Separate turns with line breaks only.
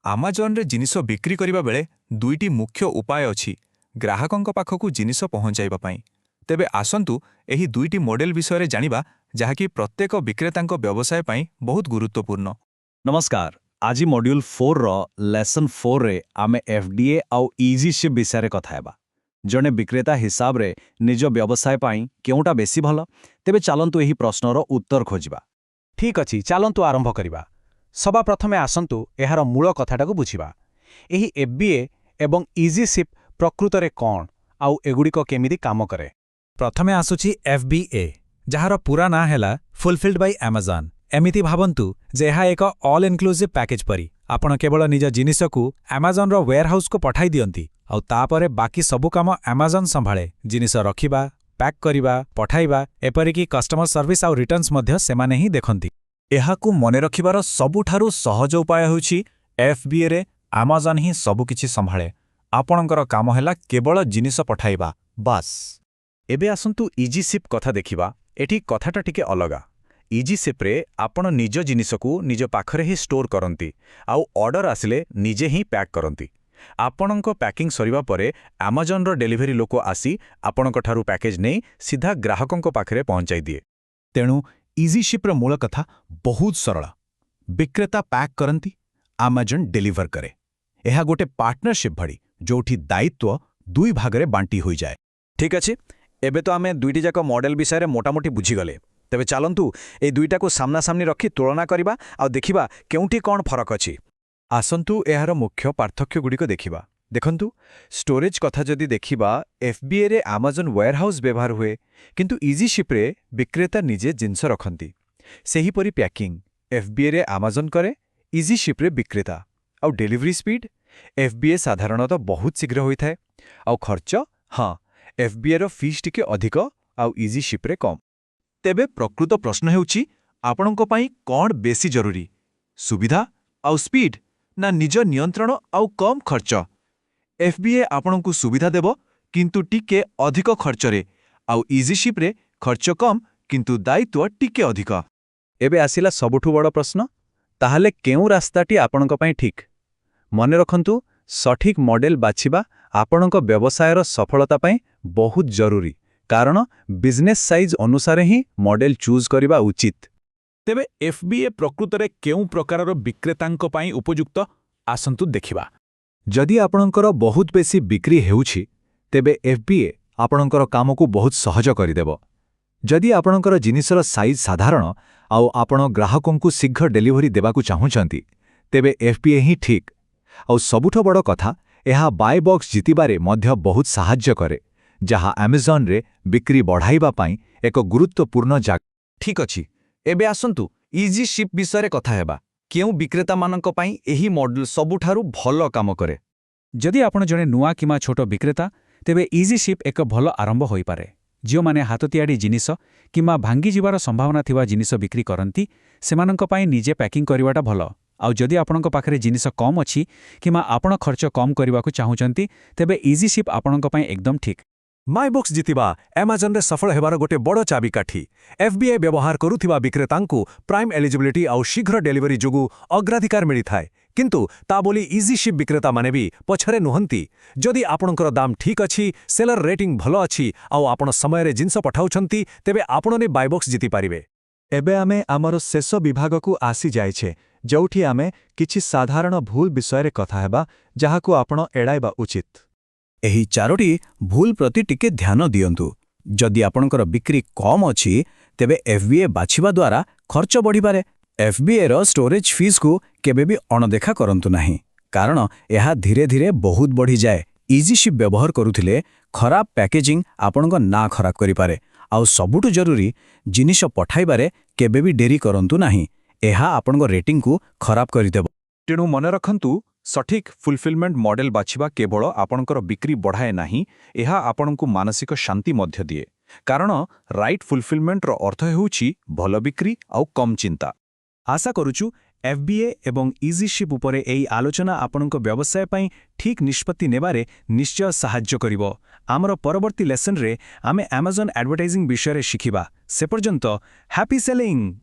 ଆମାଜନରେ ଜିନିଷ ବିକ୍ରି କରିବା ବେଳେ ଦୁଇଟି ମୁଖ୍ୟ ଉପାୟ ଅଛି ଗ୍ରାହକଙ୍କ ପାଖକୁ ଜିନିଷ ପହଞ୍ଚାଇବା ପାଇଁ। ତେବେ ଆସନ୍ତୁ ଏହି ଦୁଇଟି ମଡେଲ ବିଷୟରେ ଜାଣିବା ଯାହାକି ପ୍ରତ୍ୟେକ ବିକ୍ରେତାଙ୍କ ବ୍ୟବସାୟ ପାଇଁ ବହୁତ ଗୁରୁତ୍ୱପୂର୍ଣ୍ଣ।
नमस्कार आज मॉड्यूल 4 रो लेसन 4 रे आमे एफडीए आउ इजी शिप विषय कथा हेबा। जने विक्रेता हिसाब रे निज व्यवसाय पाई केउटा बेसी भलो तेबे चालंतु एही प्रश्नर उत्तर खोजिबा।
ठीक अछि चालंतु आरंभ करिबा। सभा प्रथमे आसंतु एहार मूल कथाटाकू बुझिबा। एही एफबीए एवं इजी शिप प्रकृत रे कोन आउ एगुडिको केमिति काम करे।
प्रथमे आसुची एफबीए जहार पूरा ना हैला फुलफिल्ड बाय अमेजन। एमिति भावंतु जे एहा एक ऑल इनक्लूसिव पैकेज परी आपण केवल निज जिनिसकू अमेजन रो वेयरहाउस को पठाई दियंती आउ तापरे बाकी सबु काम अमेजन संभाळे। जिनिस रखिबा पैक करिबा पठाइबा एपरिकी कस्टमर सर्विस आउ रिटर्न्स मध्य सेमाने ही देखंती।
एहाकू मने रखिबार सबुठारु सहज उपाय होउची एफबीए रे अमेजन ही सबुकिछि संभाळे। आपणकर काम हैला केवल जिनिस पठाइबा बास।
एबे आसंतु इजी शिप कथा देखिबा। एठी कथाटा टिके अलगा। इजी शिप रे आपण निज जिनिसकू निज पाखरे ही स्टोर करंती आउ ऑर्डर आसिले निजे ही पैक करंती। आपणको पैकिंग सरिबा परे अमेजन रो डेलीवरी लोको आसी आपणको ठारू पैकेज नै सीधा ग्राहकंको पाखरे पहुंचाई दिए।
तेणु इजी शिप रो मूल कथा बहुत सरल। विक्रेता पैक करंती अमेजन डेलीवर करे। एहा गोटे पार्टनरशिप भड़ी जोठी दायित्व दुई भागरे बांटी होई जाए।
ठीक अछि एबे तो आमे दुईटी जाक मॉडल विषय रे मोटामोटी बुझी गले। तेबे चालंतु ए दुईटा को सामना सामनी रखी तुलना करिबा आ देखिबा केउठी कोन फरक अछि।
आसंतु एहार मुख्य पार्थक्य गुडिको देखिबा। देखंतु स्टोरेज कथा जदि देखिबा एफबीए रे अमेजन वेयरहाउस व्यवहार हुए किंतु इजी शिप रे विक्रेता निजे जिंस रखंती। सेही परि पैकिंग एफबीए रे अमेजन करे इजी शिप रे विक्रेता। आउ डिलीवरी स्पीड एफबीए साधारणतः बहुत शीघ्र होई थाए आउ खर्च हां एफबीए रो फीस टिके अधिक आउ इजी शिप रे कम। तेबे प्रकृत प्रश्न हेउची आपणको पई कोन बेसी जरूरी सुविधा आउ स्पीड ना निज नियंत्रण आउ कम खर्च। एफबीए आपणको सुविधा देबो किंतु टिके अधिक खर्च रे आउ इजी शिप रे खर्च कम किंतु दायित्व टिके अधिक।
एबे आसिला सबुठु बड़ प्रश्न ताहाले केउ रास्ताटी आपणको पई ठीक। मने रखंतु सठिक मॉडल बाछिबा आपणको व्यवसायर सफलता पई बहुत जरूरी कारण बिजनेस साइज अनुसार ही मॉडल चूज करिबा उचित।
तेबे एफबीए प्रकृत रे केउ प्रकारर विक्रेतांक पई उपयुक्त आसंतु देखिबा।
जदि आपणकर बहुत बेसी बिक्री हेउछि तेबे एफबीए आपणकर कामको बहुत सहज करिदेबो। जदि आपणकर जिनिसर साइज साधारण आउ आपण ग्राहकंकु शीघ्र डेलीवरी देबाकू चाहुचंती तेबे एफबीए ही ठीक। आउ सबुठ बड़ कथा एहा बाय बॉक्स जितिबारे मध्य बहुत सहाय्य करे जहा अमेजन रे बिक्री बढ़ाइबा पाई एक गुरुत्वपूर्ण जाग। ठीक अछि एबे आसंतु इजी शिप विषय कथा हेबा। केउ विक्रेता मानक पाई एही मॉडल सबुठारु भलो काम करे।
जदि आपण जने नुआ किमा छोट विक्रेता तेबे इजी शिप एक भलो आरंभ होई पारे। जियो माने हाथ तियाडी जिनिस किमा भांगी जिवार संभावना थिबा जिनिस बिक्री करंती सेमानंक पाई निजे पैकिंग करिवाटा भलो। आउ जदि आपणक पाखरे जिनिस कम अछि किमा आपण खर्च कम करिवाकू चाहुचंती तेबे इजी शिप आपणक पाई एकदम ठीक।
माय बॉक्स जितिबा अमेजन रे सफल हेबार गोटे बड़ चाबिकाठी। एफबीए व्यवहार करुथिबा विक्रेतांकू प्राइम एलिजिबिलिटी आउ शीघ्र डेलीवरी जोगु अग्राधिकार मिली थाए किंतु ता बोली इजी शिप विक्रेता माने भी पछरे नुहंती। जदि आपणकर दाम ठीक अछि सेलर रेटिंग भलो अछि आउ आपण समय रे जिंस पठाउछंती तेबे आपणने बाय बॉक्स जिति पारिबे। एबे आमे आमर शेष विभागकू आसी जायछे जोठी आमे किछि साधारण भूल विषय रे कथा हेबा जाहाकू आपण एडाइबा उचित।
एही चारोटी भूल प्रति टिके ध्यान दियंतु। जदि आपणकर बिक्री कम अछि तेबे एफबीए बाछिबा द्वारा खर्च बढ़ी पारे। एफबीए रो स्टोरेज फीस को केबे भी अणदेखा करंतु नाही कारण एहा धीरे धीरे बहुत बढ़ी जाए। इजी शिप व्यवहार करुथिले खराब पैकेजिंग आपणको ना खराब करि पारे आउ सबुटु जरूरी जिनिस पठाइबारे केबे भी डेरी करंतु नाही। एहा आपणको रेटिंग को खराब करि देबो।
तेणु मन रखंतु सठिक फुलफिलमेंट मॉडल बाछिबा केवल आपणकर बिक्री बढ़ाए नाही एहा आपणकू मानसिक शांति मध्य दिए कारण राइट फुलफिलमेंट रो अर्थ हेउछि भलो बिक्री आउ कम चिंता।
आशा करूछु एफबीए एवं इजी शिप उपरे एई आलोचना आपणको व्यवसाय पई ठीक निष्पत्ति नेबारे निश्चय सहाय्य करिवो। आमर परवर्ती लेसन रे आमे अमेजन एडवर्टाइजिंग विषय रे शिखिबा। से पर्यंत हैप्पी सेलिंग।